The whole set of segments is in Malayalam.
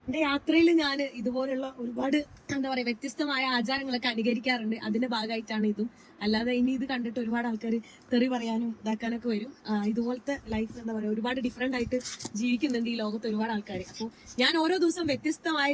എന്റെ യാത്രയിൽ ഞാൻ ഇതുപോലുള്ള ഒരുപാട് എന്താ പറയാ വ്യത്യസ്തമായ ആചാരങ്ങളൊക്കെ അനുകരിക്കാറുണ്ട്. അതിന്റെ ഭാഗമായിട്ടാണ് ഇതും. അല്ലാതെ ഇനി ഇത് കണ്ടിട്ട് ഒരുപാട് ആൾക്കാർ തെറി പറയാനും ഇതാക്കാനൊക്കെ വരും. ഇതുപോലത്തെ ലൈഫ് എന്താ പറയാ ഒരുപാട് ഡിഫറെന്റ് ആയിട്ട് ജീവിക്കുന്നുണ്ട് ഈ ലോകത്ത് ഒരുപാട് ആൾക്കാർ. അപ്പോൾ ഞാൻ ഓരോ ദിവസം വ്യത്യസ്തമായ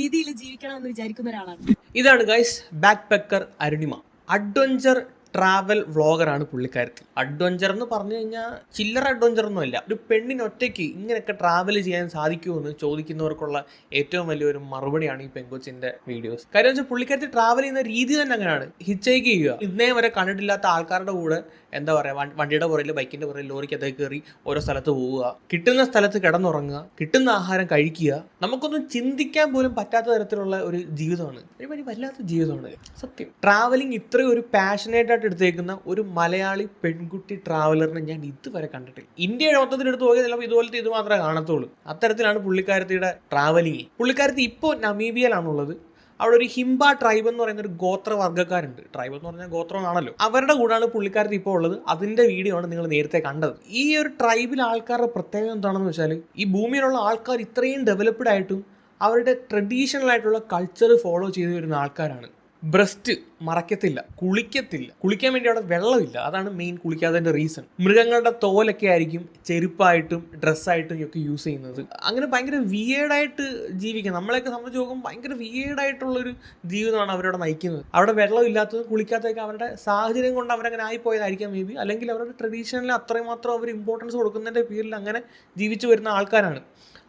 രീതിയിൽ ജീവിക്കണം എന്ന് വിചാരിക്കുന്ന ഒരാളാണ്. ഇതാണ് guys backpacker Arunima. Adventure travel വ്ളോഗറാണ് പുള്ളിക്കാരത്തി. അഡ്വഞ്ചർ എന്ന് പറഞ്ഞു കഴിഞ്ഞാൽ ചില്ലറ അഡ്വഞ്ചർ ഒന്നും അല്ല. ഒരു പെണ്ണിന് ഒറ്റയ്ക്ക് ഇങ്ങനെയൊക്കെ ട്രാവൽ ചെയ്യാൻ സാധിക്കുമോ എന്ന് ചോദിക്കുന്നവർക്കുള്ള ഏറ്റവും വലിയൊരു മറുപടിയാണ് ഈ പെങ്കൊച്ചിന്റെ വീഡിയോസ്. കാര്യം വെച്ചാൽ പുള്ളിക്കാരത്തി ട്രാവൽ ചെയ്യുന്ന രീതി തന്നെ അങ്ങനെയാണ്. ഹിച്ചൈക്ക് ചെയ്യുക. ഇന്നേ വരെ കണ്ടിട്ടില്ലാത്ത ആൾക്കാരുടെ കൂടെ എന്താ പറയുക, വണ്ടിയുടെ പുറകിൽ ബൈക്കിന്റെ പുറകിൽ ലോറിക്കകത്തേക്ക് കയറി ഓരോ സ്ഥലത്ത് പോവുക, കിട്ടുന്ന സ്ഥലത്ത് കിടന്നുറങ്ങുക, കിട്ടുന്ന ആഹാരം കഴിക്കുക. നമുക്കൊന്നും ചിന്തിക്കാൻ പോലും പറ്റാത്ത തരത്തിലുള്ള ഒരു ജീവിതമാണ്. ഒരു വല്ലാത്ത ജീവിതമാണ് സത്യം. ട്രാവലിംഗ് ഇത്രയും ഒരു പാഷനേറ്റ് ആയിട്ട് എടുത്തേക്കുന്ന ഒരു മലയാളി പെൺകുട്ടി ട്രാവലറിനെ ഞാൻ ഇതുവരെ കണ്ടിട്ടില്ല. ഇന്ത്യയുടെ മൊത്തത്തിലെടുത്ത് പോയാൽ ചിലപ്പോൾ ഇതുപോലത്തെ ഇത് മാത്രമേ കാണത്തുള്ളൂ. അത്തരത്തിലാണ് പുള്ളിക്കാരത്തിയുടെ ട്രാവലിംഗ്. പുള്ളിക്കാരത്തി ഇപ്പോൾ നമീബിയയിലാണുള്ളത്. അവിടെ ഒരു ഹിംബ ട്രൈബ് എന്ന് പറയുന്ന ഒരു ഗോത്രവർഗ്ഗക്കാരുണ്ട്. ട്രൈബ് എന്ന് പറഞ്ഞാൽ ഗോത്രമാണല്ലോ. അവരുടെ കൂടാണ് പുള്ളിക്കാരത്തി ഇപ്പോൾ ഉള്ളത്. അതിന്റെ വീഡിയോ ആണ് നിങ്ങൾ നേരത്തെ കണ്ടത്. ഈ ഒരു ട്രൈബിൽ ആൾക്കാരുടെ പ്രത്യേകത എന്താണെന്ന് വെച്ചാൽ, ഈ ഭൂമിയിലുള്ള ആൾക്കാർ ഇത്രയും ഡെവലപ്ഡ് ആയിട്ടും അവരുടെ ട്രഡീഷണൽ ആയിട്ടുള്ള കൾച്ചർ ഫോളോ ചെയ്തു വരുന്ന ആൾക്കാരാണ്. ബ്രസ്റ്റ് മറക്കത്തില്ല, കുളിക്കാൻ വേണ്ടി അവിടെ വെള്ളമില്ല. അതാണ് മെയിൻ കുളിക്കാത്തതിന്റെ റീസൺ. മൃഗങ്ങളുടെ തോലൊക്കെ ആയിരിക്കും ചെരുപ്പായിട്ടും ഡ്രസ്സായിട്ടും ഒക്കെ യൂസ് ചെയ്യുന്നത്. അങ്ങനെ ഭയങ്കര വിയേർഡായിട്ട് ജീവിക്കുക. നമ്മളെയൊക്കെ സംബന്ധിച്ച് നോക്കുമ്പോൾ ഭയങ്കര വിയേർഡായിട്ടുള്ളൊരു ജീവിതമാണ് അവരവിടെ നയിക്കുന്നത്. അവിടെ വെള്ളമില്ലാത്തതും കുളിക്കാത്തതൊക്കെ അവരുടെ സാഹചര്യം കൊണ്ട് അവരങ്ങനെ ആയിപ്പോയതായിരിക്കാം മേ ബി. അല്ലെങ്കിൽ അവരുടെ ട്രഡീഷണലിൽ അത്രമാത്രം അവർ ഇമ്പോർട്ടൻസ് കൊടുക്കുന്നതിൻ്റെ പേരിൽ അങ്ങനെ ജീവിച്ചു വരുന്ന ആൾക്കാരാണ്.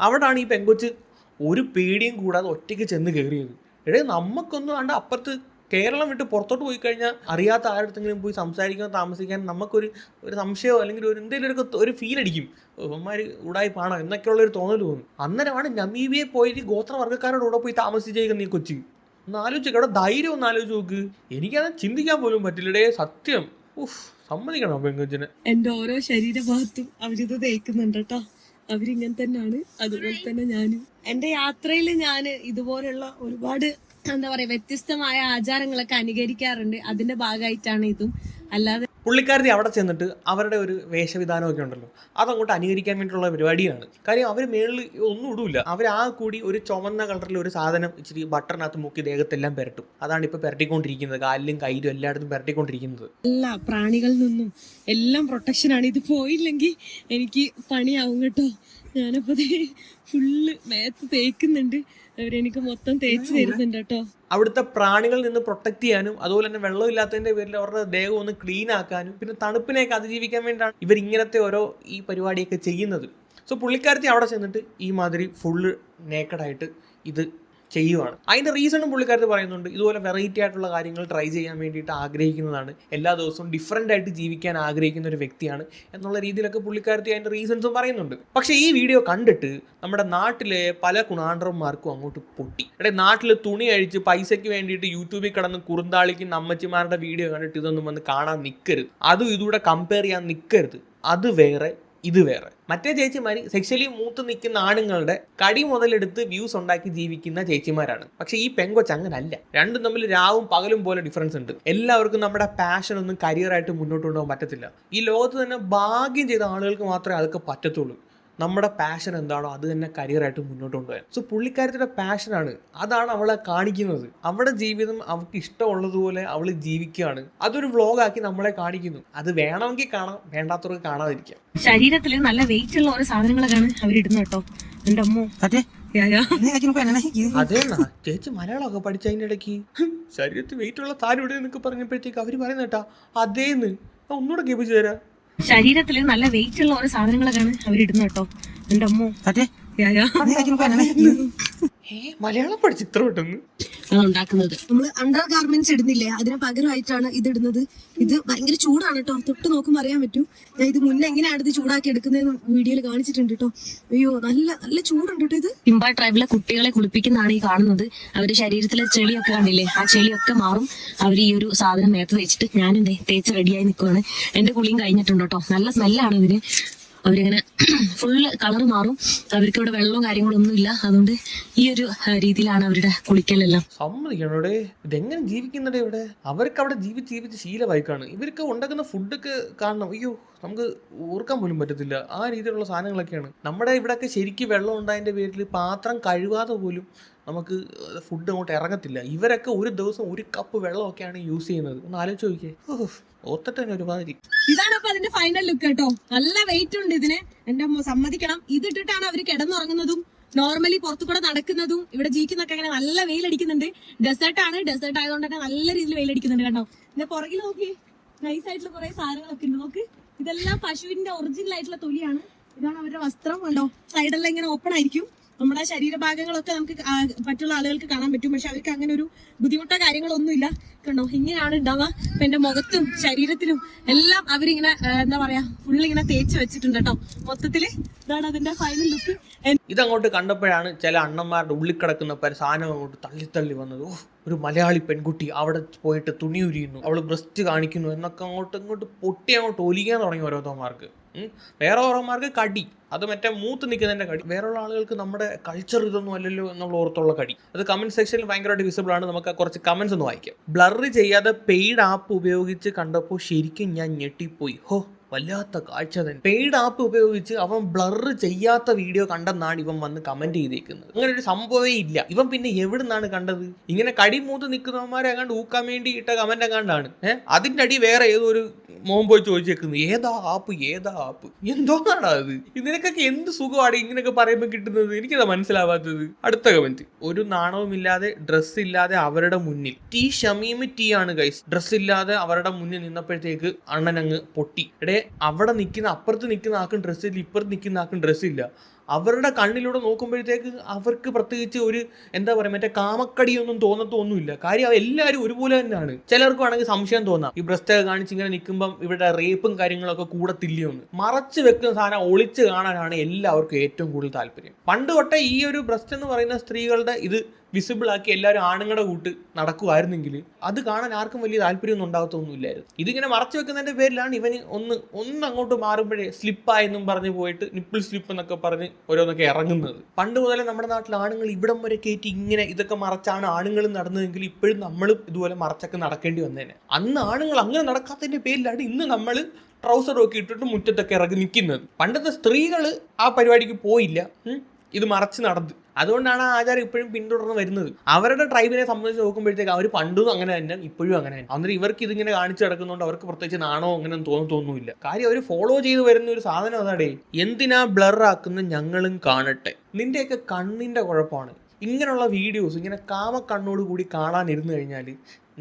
അവിടാണ് ഈ പെങ്കൊച്ച് ഒരു പേടിയും കൂടാതെ ഒറ്റയ്ക്ക് ചെന്ന് കയറിയത്. നമുക്കൊന്നും കണ്ട് അപ്പുറത്ത് കേരളം വിട്ട് പുറത്തോട്ട് പോയി കഴിഞ്ഞാൽ അറിയാത്ത ആരുടെങ്കിലും പോയി സംസാരിക്കാൻ താമസിക്കാൻ നമുക്കൊരു സംശയമോ അല്ലെങ്കിൽ എന്തെങ്കിലും ഒരു ഫീൽ അടിക്കും. ഇവന്മാർ ഉടായിപ്പാണോ എന്നൊക്കെയുള്ളൊരു തോന്നൽ തോന്നും. അന്നേരമാണ് നമീബിയെ പോയിട്ട് ഗോത്രവർഗ്ഗക്കാരുടെ കൂടെ പോയി താമസിച്ചേക്കുന്ന ഈ കൊച്ചി. ഒന്ന് ആലോചിച്ച് അവിടെ ധൈര്യം ഒന്ന് ആലോചിച്ച് നോക്ക്. എനിക്കത് ചിന്തിക്കാൻ പോലും പറ്റില്ലടേ സത്യം. സമ്മതിക്കണം പെങ്കൊച്ചിനെ. എന്റെ ഓരോ ശരീരഭാഗത്തും അവരിത് തേക്കുന്നുണ്ട് കേട്ടോ. അവരിങ്ങനെ തന്നെയാണ്. അതുപോലെ തന്നെ ഞാനും എന്റെ യാത്രയിൽ ഞാൻ ഇതുപോലുള്ള ഒരുപാട് എന്താ പറയാ വ്യത്യസ്തമായ ആചാരങ്ങളൊക്കെ അനുകരിക്കാറുണ്ട്. അതിന്റെ ഭാഗമായിട്ടാണ് ഇതും. അല്ലാതെ പുള്ളിക്കാരത്തി അവിടെ ചെന്നിട്ട് അവരുടെ ഒരു വേഷവിധാനമൊക്കെ ഉണ്ടല്ലോ, അതങ്ങോട്ട് അനുകരിക്കാൻ വേണ്ടിയിട്ടുള്ള പരിപാടിയാണ്. കാര്യം അവർ മേളിൽ ഒന്നും ഇടൂല. അവർ ആ കൂടി ഒരു ചുവന്ന കളറിൽ ഒരു സാധനം ഇച്ചിരി ബട്ടറിനകത്ത് മുക്കി ദേഹത്തെല്ലാം പെരട്ടും. അതാണ് ഇപ്പൊ പെരട്ടിക്കൊണ്ടിരിക്കുന്നത്. കാലിലും കയ്യിലും എല്ലായിടത്തും പെരട്ടിക്കൊണ്ടിരിക്കുന്നത്. എല്ലാ പ്രാണികളിൽ നിന്നും എല്ലാം പ്രൊട്ടക്ഷനാണ്. ഇത് പോയില്ലെങ്കിൽ എനിക്ക് പണിയാവും കേട്ടോ. ഞാനപ്പോ ഫുള്ള് മേത്ത് തേക്കുന്നുണ്ട്. അവരെനിക്ക് മൊത്തം തേച്ച് തരുന്നുണ്ട് കേട്ടോ. അവിടുത്തെ പ്രാണികളിൽ നിന്ന് പ്രൊട്ടക്ട് ചെയ്യാനും അതുപോലെ തന്നെ വെള്ളമില്ലാത്തതിന്റെ പേരിൽ അവരുടെ ദേഹം ഒന്ന് ക്ലീൻ ആക്കാനും പിന്നെ തണുപ്പിനെയൊക്കെ അതിജീവിക്കാൻ വേണ്ടിയാണ് ഇവർ ഇങ്ങനത്തെ ഓരോ ഈ പരിപാടിയൊക്കെ ചെയ്യുന്നത്. സോ പുള്ളിക്കാരത്തി അവിടെ ചെന്നിട്ട് ഈ മാതിരി ഫുള്ള് നേക്കഡായിട്ട് ഇത് ചെയ്യുവാണ്. അതിൻ്റെ റീസണും പുള്ളിക്കാരത്ത് പറയുന്നുണ്ട്. ഇതുപോലെ വെറൈറ്റി ആയിട്ടുള്ള കാര്യങ്ങൾ ട്രൈ ചെയ്യാൻ വേണ്ടിയിട്ട് ആഗ്രഹിക്കുന്നതാണ്. എല്ലാ ദിവസവും ഡിഫറൻ്റ് ആയിട്ട് ജീവിക്കാൻ ആഗ്രഹിക്കുന്ന ഒരു വ്യക്തിയാണ് എന്നുള്ള രീതിയിലൊക്കെ പുള്ളിക്കാരത്തി അതിൻ്റെ റീസൺസും പറയുന്നുണ്ട്. പക്ഷേ ഈ വീഡിയോ കണ്ടിട്ട് നമ്മുടെ നാട്ടിലെ പല കുണാണ്ടർമാർക്കും അങ്ങോട്ട് പൊട്ടി. നാട്ടിൽ തുണി അഴിച്ച് പൈസയ്ക്ക് വേണ്ടിയിട്ട് യൂട്യൂബിൽ കിടന്ന് കുറുന്താളിക്കുന്ന അമ്മച്ചിമാരുടെ വീഡിയോ കണ്ടിട്ട് ഇതൊന്നും വന്ന് കാണാൻ നിൽക്കരുത്. അതും ഇതുകൂടെ കമ്പയർ ചെയ്യാൻ നിൽക്കരുത്. അത് വേറെ ഇത് വേറെ. മറ്റേ ചേച്ചിമാര് സെക്ഷലി മൂത്ത് നിൽക്കുന്ന ആണുങ്ങളുടെ കടി മുതലെടുത്ത് വ്യൂസ് ഉണ്ടാക്കി ജീവിക്കുന്ന ചേച്ചിമാരാണ്. പക്ഷെ ഈ പെങ്കൊച്ച് അങ്ങനല്ല. രണ്ടും തമ്മിൽ രാവും പകലും പോലെ ഡിഫറൻസ് ഉണ്ട്. എല്ലാവർക്കും നമ്മുടെ പാഷൻ ഒന്നും കരിയറായിട്ട് മുന്നോട്ട് കൊണ്ടുപോകാൻ പറ്റത്തില്ല. ഈ ലോകത്ത് തന്നെ ഭാഗ്യം ചെയ്ത ആളുകൾക്ക് മാത്രമേ അതൊക്കെ പറ്റത്തുള്ളൂ. നമ്മുടെ പാഷൻ എന്താണോ അത് തന്നെ കരിയറായിട്ട് മുന്നോട്ട് കൊണ്ടുപോകാൻ. സോ പുള്ളിക്കാരത്തിയുടെ പാഷനാണ്, അതാണ് അവളെ കാണിക്കുന്നത്. അവളുടെ ജീവിതം അവൾക്ക് ഇഷ്ടമുള്ളതുപോലെ അവൾ ജീവിക്കുകയാണ്. അതൊരു വ്ളോഗാക്കി നമ്മളെ കാണിക്കുന്നു. അത് വേണമെങ്കിൽ കാണാം, വേണ്ടാത്തവർക്ക് കാണാതിരിക്കാം. ശരീരത്തിൽ നല്ല വെയിറ്റ് ഉള്ള ഓരോ സാധനങ്ങളൊക്കെയാണ് അവരിടുന്നത് കേട്ടോ. എന്റെ അമ്മോ. അതേന്നാ ചേച്ചി മലയാളമൊക്കെ പഠിച്ച അതിൻ്റെ ഇടയ്ക്ക് ശരീരത്തിൽ വെയിറ്റ് ഉള്ള താരം ഇവിടെ എന്നൊക്കെ പറഞ്ഞപ്പോഴത്തേക്ക് അവര് പറയുന്ന കേട്ടാ അതേന്ന് ഒന്നുകൂടെ കേൾപ്പിച്ചു തരാം. ശരീരത്തിൽ നല്ല വെയിറ്റ് ഉള്ള ഓരോ സാധനങ്ങളൊക്കെയാണ് അവരിടുന്നത് കേട്ടോ. എന്റെ അമ്മോ. മലയാളം പഠിച്ച് ഇത്ര പെട്ടെന്ന് ഉണ്ടാക്കുന്നത്. നമ്മൾ അണ്ടർ ഗാർമെന്റ്സ് ഇടുന്നില്ലേ, അതിന് പകരമായിട്ടാണ് ഇത് ഇടുന്നത്. ഇത് ഭയങ്കര ചൂടാണ് കേട്ടോ. തൊട്ട് നോക്കുമ്പോൾ അറിയാൻ പറ്റും. ഞാൻ ഇത് മുന്നേ എങ്ങനെയാണ് ഇത് ചൂടാക്കി എടുക്കുന്നതെന്ന് വീഡിയോയിൽ കാണിച്ചിട്ടുണ്ട് കേട്ടോ. അയ്യോ നല്ല നല്ല ചൂടുണ്ട് കേട്ടോ. ഇത് ഹിംബ ട്രൈബിലെ കുട്ടികളെ കുളിപ്പിക്കുന്നതാണ് ഈ കാണുന്നത്. അവരുടെ ശരീരത്തിലെ ചെളിയൊക്കെ കണ്ടില്ലേ, ആ ചെളിയൊക്കെ മാറും അവർ ഈ ഒരു സാധനം നേരത്തെ തേച്ചിട്ട്. ഞാനും തേച്ച് റെഡിയായി നിൽക്കുവാണ്. എന്റെ കുളിയും കഴിഞ്ഞിട്ടുണ്ട് കേട്ടോ. നല്ല സ്മെല്ലാണ് ഇതിന്. അവരിങ്ങനെ ഫുള്ള് കളർ മാറും. അവർക്ക് ഇവിടെ വെള്ളവും കാര്യങ്ങളൊന്നും ഇല്ല. അതുകൊണ്ട് ഈ ഒരു രീതിയിലാണ് അവരുടെ കുളിക്കലെല്ലാം. സമ്മതിക്കണോടെ, ഇതെങ്ങനെ ജീവിക്കുന്നുണ്ട് ഇവിടെ. അവർക്ക് അവിടെ ജീവിച്ച് ശീലമായിക്കാണ്. ഇവർക്ക് ഉണ്ടാക്കുന്ന ഫുഡൊക്കെ കാണണം. അയ്യോ നമുക്ക് ഓർക്കാൻ പോലും പറ്റത്തില്ല. ആ രീതിയിലുള്ള സാധനങ്ങളൊക്കെയാണ്. നമ്മുടെ ഇവിടെയൊക്കെ ശരിക്കും വെള്ളം ഉണ്ടായതിൻ്റെ പേരിൽ പാത്രം കഴുകാതെ പോലും നമുക്ക് ഫുഡ് അങ്ങോട്ട് ഇറങ്ങത്തില്ല. ഇവരൊക്കെ ഒരു ദിവസം 1 കപ്പ് വെള്ളമൊക്കെയാണ് യൂസ് ചെയ്യുന്നത്. ഒന്ന് ആലോചിച്ച് നോക്കിയേ. ഓർത്തിട്ട് തന്നെ ഒരുമാതിരി. ഇതാണ് അപ്പൊ അതിന്റെ ഫൈനൽ ലുക്ക് കേട്ടോ. നല്ല വെയിറ്റ് ഉണ്ട് ഇതിന്, എന്റെ അമ്മ സമ്മതിക്കണം. ഇതിട്ടിട്ടാണ് അവര് കിടന്നുറങ്ങുന്നതും നോർമലി പുറത്തു കൂടെ നടക്കുന്നതും. ഇവിടെ ജീവിക്കുന്നൊക്കെ അങ്ങനെ നല്ല വെയിലടിക്കുന്നുണ്ട്. ഡെസേർട്ട് ആയതുകൊണ്ട് തന്നെ നല്ല രീതിയിൽ വെയിലടിക്കുന്നുണ്ട് കേട്ടോ. ഇതിന്റെ പുറകിൽ നോക്കി നൈസ് ആയിട്ടുള്ള കുറെ സാധനങ്ങളൊക്കെ ഉണ്ട്. നോക്ക്, ഇതെല്ലാം പശുവിന്റെ ഒറിജിനൽ ആയിട്ടുള്ള തൊലിയാണ്. ഇതാണ് അവരുടെ വസ്ത്രം. കണ്ടോ, സൈഡെല്ലാം ഇങ്ങനെ ഓപ്പൺ ആയിരിക്കും. നമ്മുടെ ശരീരഭാഗങ്ങളൊക്കെ നമുക്ക് മറ്റുള്ള ആളുകൾക്ക് കാണാൻ പറ്റും. പക്ഷെ അവർക്ക് അങ്ങനെ ഒരു ബുദ്ധിമുട്ടോ കാര്യങ്ങളൊന്നും ഇല്ല. കണ്ടോ, ഇങ്ങനെയാണ് ഉണ്ടാവുക. അപ്പൊ എന്റെ മുഖത്തും ശരീരത്തിലും എല്ലാം അവരിങ്ങനെ എന്താ പറയാ ഫുള്ളിങ്ങനെ തേച്ച് വെച്ചിട്ടുണ്ട് കേട്ടോ. മൊത്തത്തില് ഇതാണ് അതിന്റെ ഫൈനൽ ലുക്ക്. ഇതങ്ങോട്ട് കണ്ടപ്പോഴാണ് ചില അണ്ണന്മാരുടെ ഉള്ളിൽ കിടക്കുന്ന സാധനം അങ്ങോട്ട് തള്ളി വന്നത്. ഒരു മലയാളി പെൺകുട്ടി അവിടെ പോയിട്ട് തുണി ഉരിയുന്നു, അവള് ബ്രസ്റ്റ് കാണിക്കുന്നു എന്നൊക്കെ അങ്ങോട്ട് പൊട്ടി അങ്ങോട്ട് ഒലിക്കാൻ തുടങ്ങി ഓരോരുത്തന്മാർക്ക്. വേറെ ഓരോമാർക്ക് കടി, അത് മറ്റേ മൂത്ത് നിൽക്കുന്നതിന്റെ കടി. വേറെയുള്ള ആളുകൾക്ക് നമ്മുടെ കൾച്ചർ ഇതൊന്നും അല്ലല്ലോ എന്നുള്ള ഓർത്തുള്ള കടി. അത് കമന്റ് സെക്ഷനിൽ ഭയങ്കരമായിട്ട് വിസിബിൾ ആണ്. നമുക്ക് കുറച്ച് കമന്റ്സ് ഒന്ന് വായിക്കാം. ബ്ലർ ചെയ്യാതെ പെയ്ഡ് ആപ്പ് ഉപയോഗിച്ച് കണ്ടപ്പോൾ ശരിക്കും ഞാൻ ഞെട്ടിപ്പോയി. വല്ലാത്ത കാഴ്ച തന്നെ. പെയ്ഡ് ആപ്പ് ഉപയോഗിച്ച് അവൻ ബ്ലർ ചെയ്യാത്ത വീഡിയോ കണ്ടെന്നാണ് ഇവൻ വന്ന് കമന്റ് ചെയ്തേക്കുന്നത്. അങ്ങനെ ഒരു സംഭവമേ ഇല്ല. ഇവൻ പിന്നെ എവിടുന്നാണ് കണ്ടത്? ഇങ്ങനെ കടി മൂത്ത് നിൽക്കുന്നവന്മാരെ അങ്ങാണ്ട് ഊക്കാൻ വേണ്ടി ഇട്ട കമന്റ് അങ്ങാണ്ടാണ്. അതിന്റെ അടി വേറെ ഏതോ ഒരു മോൻ പോയി ചോദിച്ചേക്കുന്നത്, ഏതാ ആപ്പ് എന്തോന്നാടാ അത്? ഇതിനൊക്കെ എന്ത് സുഖമാണ് ഇങ്ങനെയൊക്കെ പറയുമ്പോൾ കിട്ടുന്നത്? എനിക്കതാ മനസ്സിലാവാത്തത്. അടുത്ത കമന്റ്, ഒരു നാണവുമില്ലാതെ ഡ്രസ് ഇല്ലാതെ അവരുടെ മുന്നിൽ. ഷമീം ആണ് ഗൈസ്. ഡ്രസ് ഇല്ലാതെ അവരുടെ മുന്നിൽ നിന്നപ്പോഴത്തേക്ക് അണ്ണനങ്ങ് പൊട്ടി. അവിടെ നിൽക്കുന്ന അപ്പുറത്ത് നിൽക്കുന്ന ആർക്കും ഡ്രസ്സില്ല, ഇപ്പുറത്ത് നിൽക്കുന്ന ആർക്കും ഡ്രസ്സില്ല. അവരുടെ കണ്ണിലൂടെ നോക്കുമ്പോഴത്തേക്ക് അവർക്ക് പ്രത്യേകിച്ച് ഒരു എന്താ പറയുക മറ്റേ കാമക്കടിയൊന്നും തോന്നത്തൊന്നുമില്ല. കാര്യം എല്ലാവരും ഒരുപോലെ തന്നെയാണ്. ചിലർക്ക് വേണമെങ്കിൽ സംശയം തോന്നാം, ഈ ബ്രസ്റ്റ് ഒക്കെ കാണിച്ച് ഇങ്ങനെ നിൽക്കുമ്പം ഇവിടെ റേപ്പും കാര്യങ്ങളൊക്കെ കൂടത്തില്ലയോന്ന്. മറച്ച് വെക്കുന്ന സാധനം ഒളിച്ച് കാണാനാണ് എല്ലാവർക്കും ഏറ്റവും കൂടുതൽ താല്പര്യം. പണ്ട് തൊട്ടേ ഈ ഒരു ബ്രസ്റ്റ് എന്ന് പറയുന്ന സ്ത്രീകളുടെ ഇത് വിസിബിൾ ആക്കി എല്ലാവരും ആണുങ്ങളുടെ കൂട്ട് നടക്കുമായിരുന്നെങ്കിൽ അത് കാണാൻ ആർക്കും വലിയ താല്പര്യമൊന്നും ഉണ്ടാകത്തൊന്നുമില്ലായിരുന്നു. ഇതിങ്ങനെ മറച്ചു വെക്കുന്നതിന്റെ പേരിലാണ് ഇവന് ഒന്ന് അങ്ങോട്ട് മാറുമ്പോഴേ സ്ലിപ്പായെന്നും പറഞ്ഞ് പോയിട്ട് നിപ്പിൾ സ്ലിപ്പ് എന്നൊക്കെ പറഞ്ഞ് ഓരോന്നൊക്കെ ഇറങ്ങുന്നത്. പണ്ട് മുതലേ നമ്മുടെ നാട്ടിൽ ആണുങ്ങൾ ഇവിടം വരെ കയറ്റി ഇങ്ങനെ ഇതൊക്കെ മറച്ചാണ് ആണുങ്ങളും നടന്നതെങ്കിൽ ഇപ്പോഴും നമ്മളും ഇതുപോലെ മറച്ചൊക്കെ നടക്കേണ്ടി വന്നേനെ. അന്ന് ആണുങ്ങൾ അങ്ങനെ നടക്കാത്തതിന്റെ പേരിലാണ് ഇന്ന് നമ്മൾ ട്രൗസറൊക്കെ ഇട്ടിട്ട് മുറ്റത്തൊക്കെ ഇറങ്ങി നിൽക്കുന്നത്. പണ്ടത്തെ സ്ത്രീകൾ ആ പരിപാടിക്ക് പോയില്ല, ഇത് മറച്ച് നടന്നു. അതുകൊണ്ടാണ് ആ ആചാരം ഇപ്പോഴും പിന്തുടർന്ന് വരുന്നത്. അവരുടെ ട്രൈബിനെ സംബന്ധിച്ച് നോക്കുമ്പോഴത്തേക്ക് അവർ പണ്ടും അങ്ങനെ തന്നെ ഇപ്പോഴും അങ്ങനെ തന്നെ. അന്നേരം ഇവർക്ക് ഇതിങ്ങനെ കാണിച്ചു കിടക്കുന്നതുകൊണ്ട് അവർക്ക് പ്രത്യേകിച്ച് നാണോ അങ്ങനെ തോന്നുന്നില്ല. കാര്യം അവർ ഫോളോ ചെയ്ത് വരുന്ന ഒരു സാധനം അതാടേ. എന്തിനാ ബ്ലർ ആക്കുന്ന ഞങ്ങളും കാണട്ടെ. നിന്റെയൊക്കെ കണ്ണിന്റെ കുഴപ്പമാണ്. ഇങ്ങനെയുള്ള വീഡിയോസ് ഇങ്ങനെ കണ്ണോട് കൂടി കാണാനിരുന്നു കഴിഞ്ഞാൽ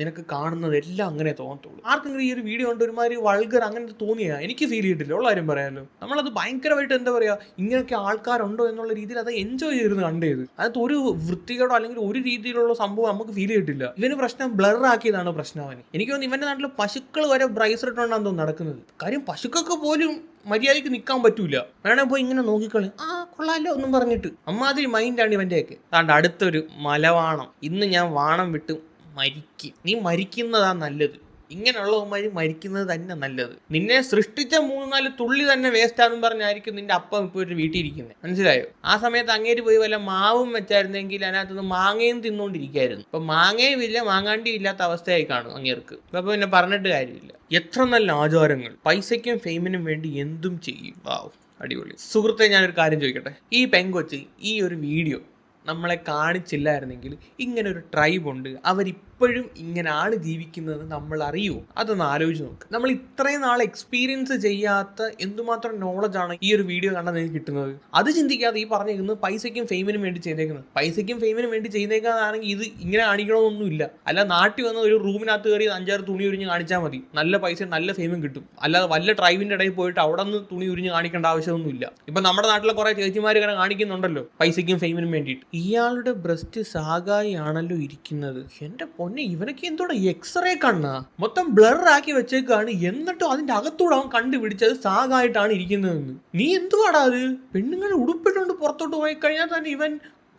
നിനക്ക് കാണുന്നതെല്ലാം അങ്ങനെ തോന്നത്തുള്ളൂ. ആർക്കെങ്കിലും ഈ ഒരു വീഡിയോ കൊണ്ട് ഒരുമാതിരി വൾഗർ അങ്ങനെ തോന്നിയാ എനിക്ക് ഫീൽ ചെയ്തിട്ടില്ല. ഉള്ള കാര്യം പറയാമല്ലോ. നമ്മളത് ഭയങ്കരമായിട്ട് എന്താ പറയുക ഇങ്ങനെയൊക്കെ ആൾക്കാരുണ്ടോ എന്നുള്ള രീതിയിൽ അത് എൻജോയ് ചെയ്തിരുന്ന് കണ്ടത്. അതിനകത്ത് ഒരു വൃത്തികേടോ അല്ലെങ്കിൽ ഒരു രീതിയിലുള്ള സംഭവം നമുക്ക് ഫീൽ ചെയ്തിട്ടില്ല. ഇവന് പ്രശ്നം ബ്ലർ ആക്കിയതാണ് പ്രശ്നം. അവന് എനിക്ക് തോന്നുന്നു ഇവന്റെ നാട്ടിൽ പശുക്കൾ വരെ ബ്രൈസർ ഇട്ടുകൊണ്ടാണ് തോന്നുന്നു നടക്കുന്നത്. കാര്യം പശുക്കൾക്ക് പോലും മര്യാദയ്ക്ക് നിൽക്കാൻ പറ്റൂല. വേണേ പോയി ഇങ്ങനെ നോക്കിക്കളി, കൊള്ളാലോ ഒന്നും പറഞ്ഞിട്ട്. അമ്മാതിരി മൈൻഡാണ് ഇവന്റെയൊക്കെ. അതുകൊണ്ട് അടുത്തൊരു മലവാണം. ഇന്ന് ഞാൻ വാണം വിട്ട് മരിക്കും. നീ മരിക്കുന്നതാ നല്ലത്. ഇങ്ങനെയുള്ളവന്മാര് മരിക്കുന്നത് തന്നെ നല്ലത്. നിന്നെ സൃഷ്ടിച്ച 3-4 തുള്ളി തന്നെ വേസ്റ്റാന്നും പറഞ്ഞായിരിക്കും നിന്റെ അപ്പം ഇപ്പോൾ ഒരു വീട്ടിൽ ഇരിക്കുന്നത്. മനസ്സിലായോ? ആ സമയത്ത് അങ്ങേര് പോയി വല്ല മാവും വെച്ചായിരുന്നെങ്കിൽ അതിനകത്തുനിന്ന് മാങ്ങയും തിന്നുകൊണ്ടിരിക്കായിരുന്നു. ഇപ്പൊ മാങ്ങയും ഇല്ല, മാങ്ങാണ്ടിയും ഇല്ലാത്ത അവസ്ഥയായി കാണും അങ്ങേർക്ക്. അപ്പൊ പിന്നെ പറഞ്ഞിട്ട് കാര്യമില്ല. എത്ര നല്ല ആചാരങ്ങൾ. പൈസയ്ക്കും ഫെയിമിനും വേണ്ടി എന്തും ചെയ്യും. വാവ്, അടിപൊളി. സുഹൃത്തെ, ഞാനൊരു കാര്യം ചോദിക്കട്ടെ. ഈ പെങ്കൊച്ച് ഈ ഒരു വീഡിയോ നമ്മളെ കാണിച്ചില്ലായിരുന്നെങ്കിൽ ഇങ്ങനെ ഒരു ട്രൈബുണ്ട്, അവരിപ്പോഴും ഇങ്ങനെയാണ് ജീവിക്കുന്നത് നമ്മൾ അറിയുമോ? അതൊന്ന് ആലോചിച്ച് നോക്ക്. നമ്മൾ ഇത്രയും നാൾ എക്സ്പീരിയൻസ് ചെയ്യാത്ത എന്തുമാത്രം നോളജാണ് ഈ ഒരു വീഡിയോ കണ്ടാൽ നിങ്ങൾക്ക് കിട്ടുന്നത്. അത് ചിന്തിക്കാതെ ഈ പറഞ്ഞേക്കുന്നത് പൈസയ്ക്കും ഫെയിമിനും വേണ്ടി ചെയ്തേക്കുന്നത്. പൈസയ്ക്കും ഫെയിമിനും വേണ്ടി ചെയ്യുന്നേക്കാണെങ്കിൽ ഇത് ഇങ്ങനെ കാണിക്കണമെന്നൊന്നുമില്ല. അല്ല നാട്ടിൽ വന്ന് ഒരു റൂമിനകത്ത് കയറി 5-6 തുണി ഉരിഞ്ഞ് കാണിച്ചാൽ മതി, നല്ല പൈസ നല്ല ഫെയിമും കിട്ടും. അല്ലാതെ വല്ല ട്രൈബിന്റെ ഇടയിൽ പോയിട്ട് അവിടെ നിന്ന് തുണി ഉരിഞ്ഞ് കാണിക്കേണ്ട ആവശ്യമൊന്നുമില്ല. ഇപ്പൊ നമ്മുടെ നാട്ടിലെ കുറെ ചേച്ചിമാർ ഇങ്ങനെ കാണിക്കുന്നുണ്ടല്ലോ പൈസയ്ക്കും ഫെയിമിനും വേണ്ടിയിട്ട്. ഇയാളുടെ ബ്രസ്റ്റ് സാഗായി ആണല്ലോ ഇരിക്കുന്നത്. എന്റെ പൊന്നെ, ഇവനൊക്കെ എന്തോടെ എക്സ്റേ കണ്ണാ? മൊത്തം ബ്ലർ ആക്കി വെച്ചേക്കാണ്. എന്നിട്ടും അതിന്റെ അകത്തൂടെ അവൻ കണ്ടുപിടിച്ചത് സാഗായിട്ടാണ് ഇരിക്കുന്നതെന്ന്. നീ എന്തുവാടാ അത്? പെണ്ണുങ്ങൾ ഉടുപ്പിട്ടുകൊണ്ട് പുറത്തോട്ട് പോയി കഴിഞ്ഞാൽ തന്നെ ഇവൻ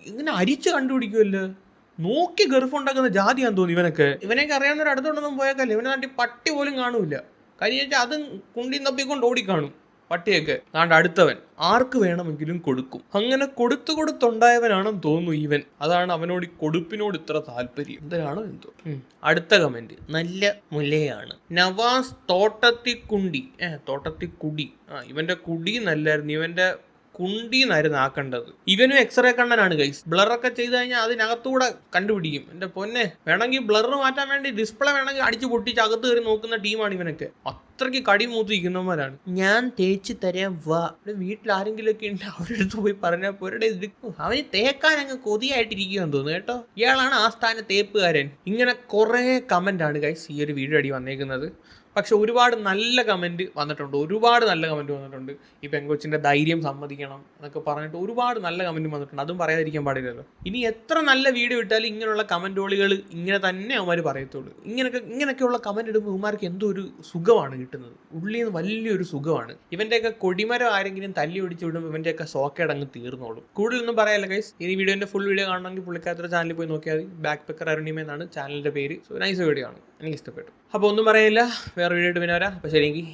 ഇങ്ങനെ അരിച്ച് കണ്ടുപിടിക്കുമല്ലോ. നോക്കി ഗർഭുണ്ടാക്കുന്ന ജാതിയാന്ന് തോന്നി ഇവനൊക്കെ. ഇവനൊക്കെ അറിയാവുന്ന ഒരു അടുത്തോണ്ടൊന്നും പോയേക്കല്ലേ. ഇവനെ നാട്ടിൽ പട്ടി പോലും കാണൂല. കാര്യം അതും കുണ്ടിയും തപ്പിക്കൊണ്ട് ഓടിക്കാണും. പട്ടിയൊക്കെ. അതുകൊണ്ട് അടുത്തവൻ ആർക്ക് വേണമെങ്കിലും കൊടുക്കും. അങ്ങനെ കൊടുത്തുണ്ടായവനാണെന്ന് തോന്നുന്നു ഇവൻ. അതാണ് അവനോട് ഈ കൊടുപ്പിനോട് ഇത്ര താല്പര്യം. എന്തിനാണോ എന്തോ. അടുത്ത കമന്റ് നല്ല മുലയാണ്. നവാസ് തോട്ടത്തിക്കുണ്ടി തോട്ടത്തിക്കുടി. ഇവന്റെ കുടി നല്ലായിരുന്നു, ഇവന്റെ കുണ്ടീന്നായിരുന്നു ആക്കേണ്ടത്. ഇവനും എക്സ്റേ കണ്ണനാണ് ഗൈസ്. ബ്ലറൊക്കെ ചെയ്ത് കഴിഞ്ഞാൽ അതിനകത്തൂടെ കണ്ടുപിടിക്കും. എന്റെ പൊന്നെ, വേണമെങ്കിൽ ബ്ലർ മാറ്റാൻ വേണ്ടി ഡിസ്പ്ലേ വേണമെങ്കിൽ അടിച്ചു പൊട്ടിച്ച് അകത്ത് കയറി നോക്കുന്ന ടീമാണ് ഇവനൊക്കെ. അത്രയ്ക്ക് കടിമൂത്തിരിക്കുന്നവന്മാരാണ്. ഞാൻ തേച്ച് തരാം വാ. വീട്ടിൽ ആരെങ്കിലും ഒക്കെ ഉണ്ട്, അവരുടെ അടുത്ത് പോയി പറഞ്ഞാൽ പോരുടെ അവന് തേക്കാൻ അങ്ങ് കൊതിയായിട്ടിരിക്കുകയെന്ന് തോന്നുന്നു കേട്ടോ. ഇയാളാണ് ആസ്ഥാന തേപ്പുകാരൻ. ഇങ്ങനെ കുറേ കമന്റ് ആണ് ഗൈസ് ഈ ഒരു വീഡിയോ അടി വന്നേക്കുന്നത്. പക്ഷെ ഒരുപാട് നല്ല കമൻറ്റ് വന്നിട്ടുണ്ട്. ഈ പെങ്കൊച്ചിൻ്റെ ധൈര്യം സമ്മതിക്കണം എന്നൊക്കെ പറഞ്ഞിട്ട് ഒരുപാട് നല്ല കമൻറ്റ് വന്നിട്ടുണ്ട്. അതും പറയാതിരിക്കാൻ പാടില്ലല്ലോ. ഇനി എത്ര നല്ല വീഡിയോ ഇട്ടാലും ഇങ്ങനെയുള്ള കമൻറ്റോളികൾ ഇങ്ങനെ തന്നെ അവന്മാർ പറയത്തുള്ളൂ. ഇങ്ങനെയൊക്കെയുള്ള കമൻറ്റ് ഇടുമ്പോൾ ഇവന്മാർക്ക് എന്തോ ഒരു സുഖമാണ് കിട്ടുന്നത്. ഉള്ളിൽ നിന്ന് വലിയൊരു സുഖമാണ്. ഇവൻ്റെയൊക്കെ കൊടിമരം ആരെങ്കിലും തല്ലി ഒടിച്ച് വിടുമ്പോൾ ഇവൻ്റെയൊക്കെ സോക്കേട് അങ്ങ് തീർന്നോളും. കൂടുതലൊന്നും പറയാല്ല ഗൈസ്. ഈ വീഡിയോൻ്റെ ഫുൾ വീഡിയോ കാണണമെങ്കിൽ പുള്ളിക്കാരുടെ ചാനലിൽ പോയി നോക്കിയാൽ മതി. ബാക്ക് പെക്കർ അരുണിമ എന്നാണ് ചാനലിൻ്റെ പേര്. സോ നൈസ് വീഡിയോ ആണ്, എനിക്ക് ഇഷ്ടപ്പെട്ടു. അപ്പോൾ ഒന്നും പറയില്ല, വേറെ വീഡിയോ ആയിട്ട് പിന്നെ വരാം. അപ്പോൾ ശരിയെങ്കിൽ